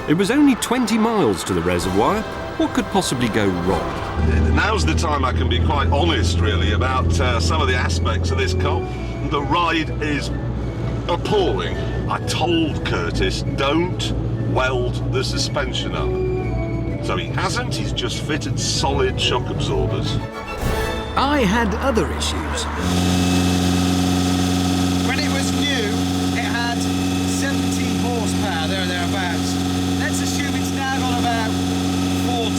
It was only 20 miles to the reservoir. What could possibly go wrong? Now's the time I can be quite honest, really, about some of the aspects of this Colt. The ride is appalling. I told Curtis, don't weld the suspension up. So he hasn't, he's just fitted solid shock absorbers. I had other issues. When it was new, it had 17 horsepower, there or thereabouts. Let's assume it's now got about 40.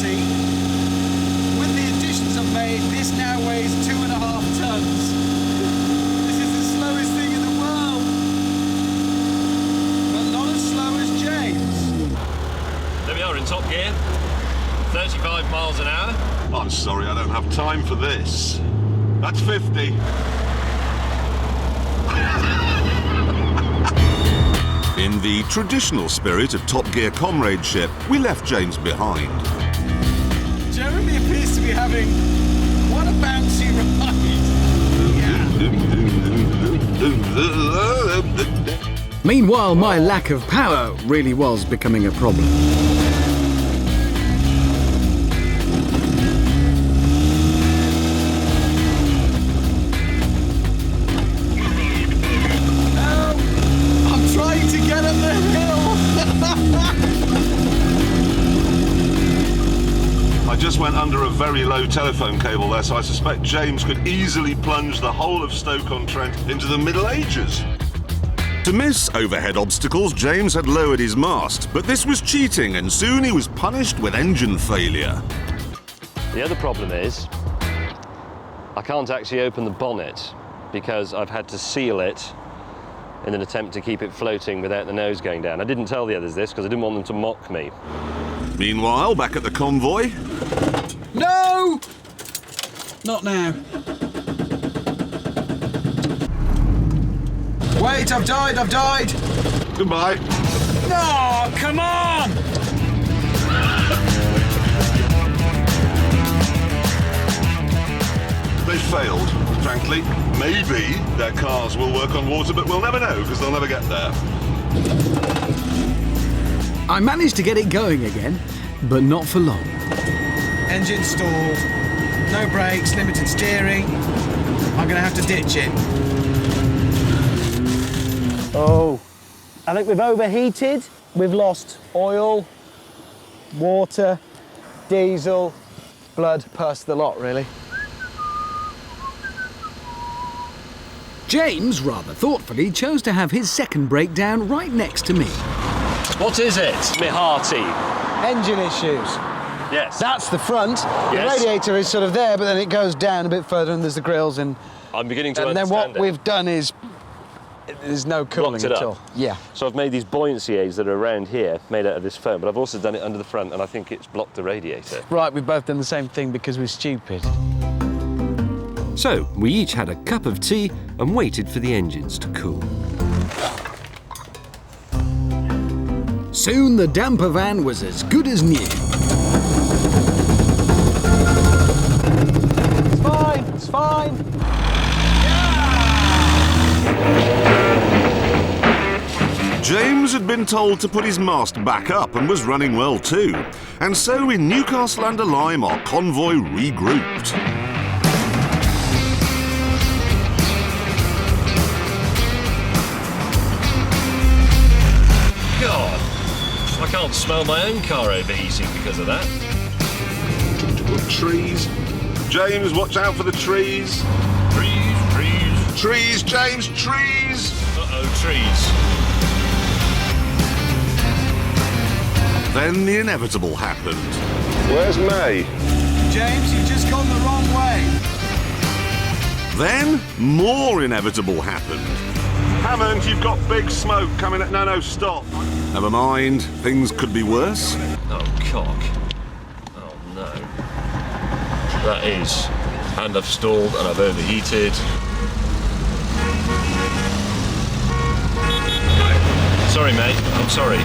With the additions I've made, this now weighs 2.5 tons. This is the slowest thing in the world. But not as slow as James. There we are in top gear, 35 miles an hour. I'm sorry, I don't have time for this. That's 50. In the traditional spirit of Top Gear comradeship, we left James behind. Jeremy appears to be having quite a bouncy ride. Meanwhile, my lack of power really was becoming a problem. I just went under a very low telephone cable there, so I suspect James could easily plunge the whole of Stoke-on-Trent into the Middle Ages. To miss overhead obstacles, James had lowered his mast, but this was cheating and soon he was punished with engine failure. The other problem is I can't actually open the bonnet because I've had to seal it in an attempt to keep it floating without the nose going down. I didn't tell the others this because I didn't want them to mock me. Meanwhile, back at the convoy... No! Not now. Wait, I've died! Goodbye. No, come on! They failed, frankly. Maybe their cars will work on water, but we'll never know because they'll never get there. I managed to get it going again, but not for long. Engine stalled, no brakes, limited steering. I'm gonna have to ditch it. Oh, I think we've overheated. We've lost oil, water, diesel, blood, pus, the lot, really. James, rather thoughtfully, chose to have his second breakdown right next to me. What is it, me hearty? Engine issues. Yes. That's the front. Yes. The radiator is sort of there, but then it goes down a bit further and there's the grills and... I'm beginning to And then understand what we've done is... There's no cooling Blocked it at up. all. Yeah. So I've made these buoyancy aids that are around here, made out of this foam, but I've also done it under the front, and I think it's blocked the radiator. Right, we've both done the same thing because we're stupid. So, we each had a cup of tea and waited for the engines to cool. Soon the damper van was as good as new. It's fine. James had been told to put his mast back up and was running well too. And so in Newcastle-under-Lyme, our convoy regrouped. God, I can't smell my own car overheating because of that. Trees. James, watch out for the trees. Trees. Trees, James, trees! Uh-oh, trees. Then the inevitable happened. Where's May? James, you've just gone the wrong way. Then more inevitable happened. Hammond, you've got big smoke coming at... No, stop. Never mind, things could be worse. Oh, cock. Oh, no. That is. And I've stalled and I've overheated. Sorry, mate. I'm sorry.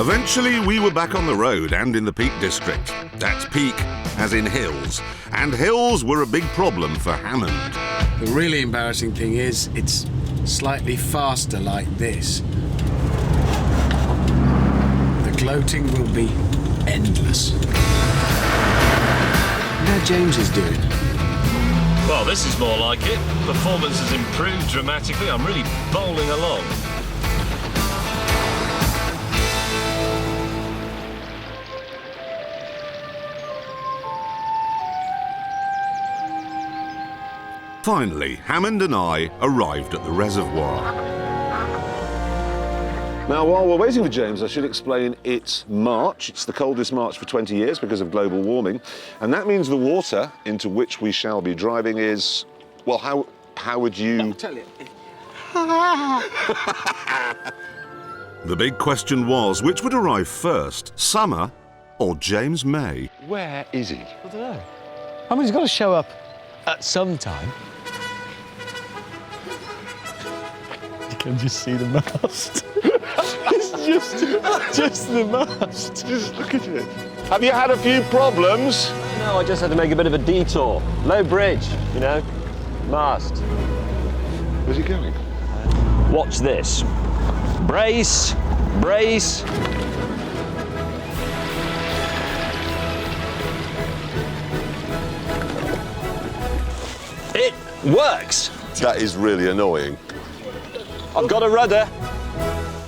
Eventually, we were back on the road and in the Peak District. That's peak, as in hills. And hills were a big problem for Hammond. The really embarrassing thing is, it's slightly faster like this. floating will be endless. How James is doing. Well, this is more like it. Performance has improved dramatically. I'm really bowling along. Finally, Hammond and I arrived at the reservoir. Now, while we're waiting for James, I should explain it's March. It's the coldest March for 20 years because of global warming. And that means the water into which we shall be driving is, well, how would you... I'll tell you. The big question was, which would arrive first, summer or James May? Where is he? I don't know. I mean, he's got to show up at some time. You can just see the mast. It's just the mast. Just look at it. Have you had a few problems? No, I just had to make a bit of a detour. Low bridge, you know, mast. Where's he going? Watch this. Brace, brace. It works. That is really annoying. I've got a rudder.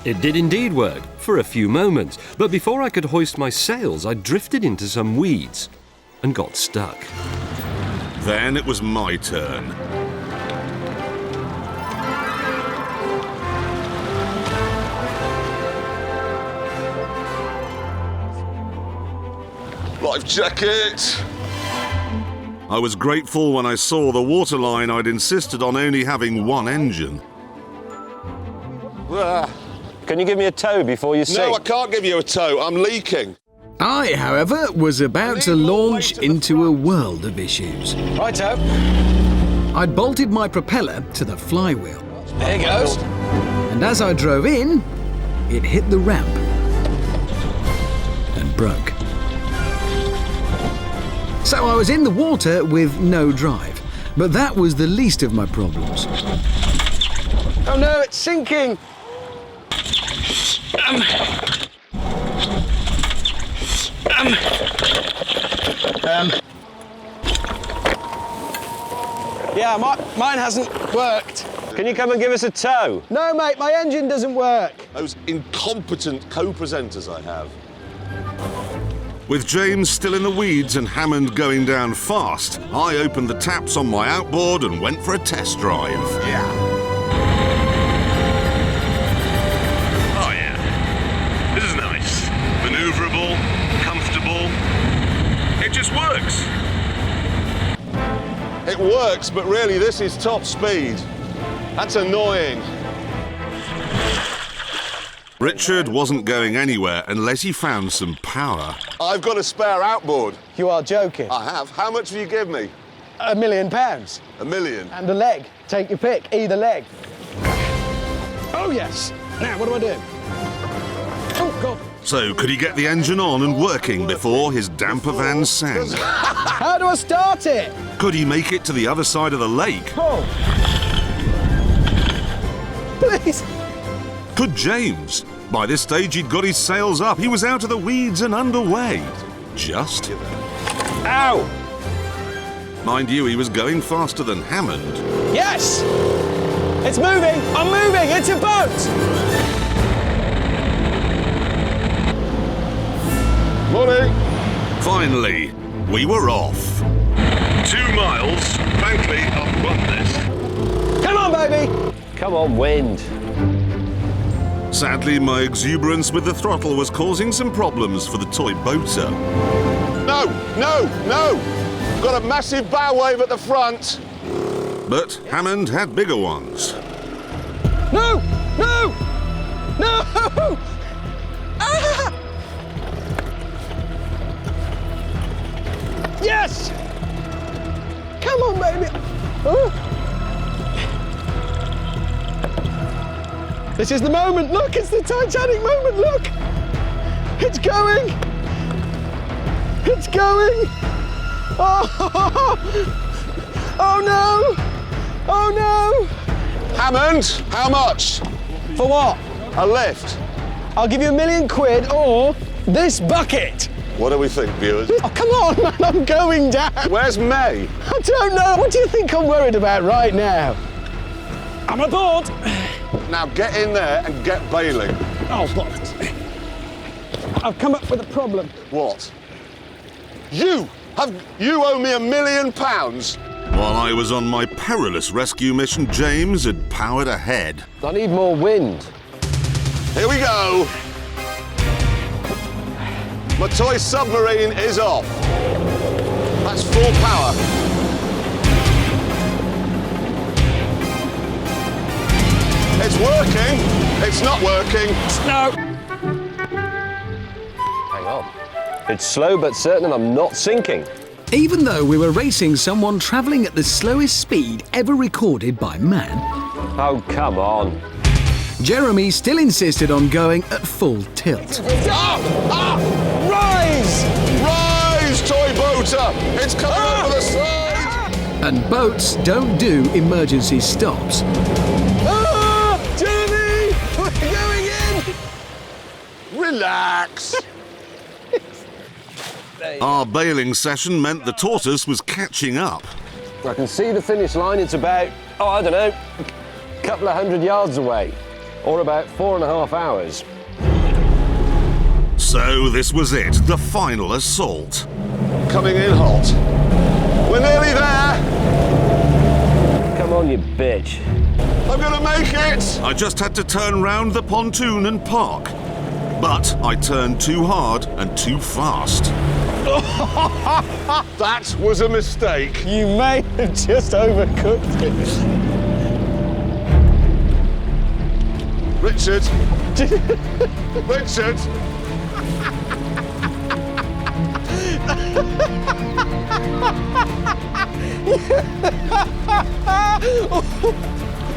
It did indeed work, for a few moments, but before I could hoist my sails, I drifted into some weeds and got stuck. Then it was my turn. Life jacket! I was grateful when I saw the waterline I'd insisted on only having one engine. Can you give me a tow before you sink? No, I can't give you a tow. I'm leaking. I, however, was about to launch into a world of issues. Righto. I'd bolted my propeller to the flywheel, There he goes. and as I drove in, it hit the ramp and broke. So I was in the water with no drive, but that was the least of my problems. Oh no, it's sinking! Yeah, mine hasn't worked. Can you come and give us a tow? No, mate, my engine doesn't work. Those incompetent co-presenters I have. With James still in the weeds and Hammond going down fast, I opened the taps on my outboard and went for a test drive. Oh yeah. This is nice. Maneuverable, comfortable. It just works. It works, but really this is top speed. That's annoying. Richard wasn't going anywhere unless he found some power. I've got a spare outboard. You are joking. I have. How much will you give me? £1 million. $1 million. And a leg. Take your pick, either leg. Oh yes. Now, what do I do? Oh, God. So could he get the engine on and working before his damper van sank? How do I start it? Could he make it to the other side of the lake? Oh. Please. Could James? By this stage he'd got his sails up, he was out of the weeds and underway. Just. Ow! Mind you, he was going faster than Hammond. Yes! It's moving! I'm moving! It's a boat! Morning. Finally, we were off. 2 miles. Frankly, I've won this. Come on, baby! Come on, wind. Sadly, my exuberance with the throttle was causing some problems for the toy boater. No, no, no! Got a massive bow wave at the front. But Hammond had bigger ones. No! No! No! Ah! Yes! Come on, baby! Oh. This is the moment. Look, it's the Titanic moment. Look, it's going. It's going. Oh, oh no! Oh no! Hammond, how much? For what? A lift. I'll give you £1 million or this bucket. What do we think, viewers? Oh, come on, man, I'm going down. Where's May? I don't know. What do you think I'm worried about right now? I'm aboard. Now get in there and get bailing. Oh, bollocks. I've come up with a problem. What? You owe me £1 million? While I was on my perilous rescue mission, James had powered ahead. I need more wind. Here we go. My toy submarine is off. That's full power. It's working. It's not working. No. Hang on. It's slow but certain and I'm not sinking. Even though we were racing someone travelling at the slowest speed ever recorded by man, Oh, come on. Jeremy still insisted on going at full tilt. Rise! Rise, toy boater! It's coming over the side! And boats don't do emergency stops. Jeremy! We're going in! Relax. Our bailing session meant the tortoise was catching up. I can see the finish line. It's about, I don't know, a couple of 100 yards away. Or about 4.5 hours. So this was it, the final assault. Coming in hot. We're nearly there. Come on, you bitch. I'm gonna make it. I just had to turn round the pontoon and park. But I turned too hard and too fast. That was a mistake. You may have just overcooked it. Richard. Richard.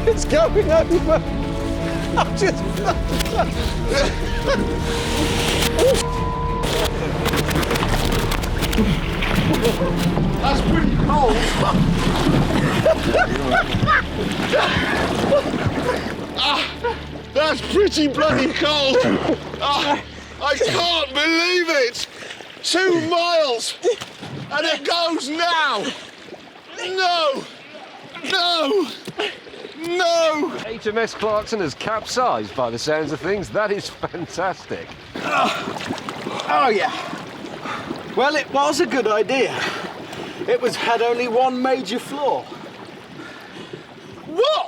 It's going over. I'm just... That's pretty cold. That's pretty bloody cold. I can't believe it. 2 miles. And it goes now. No. No. No. HMS Clarkson has capsized by the sounds of things. That is fantastic. Oh, yeah. Well, it was a good idea. It had only one major flaw. What?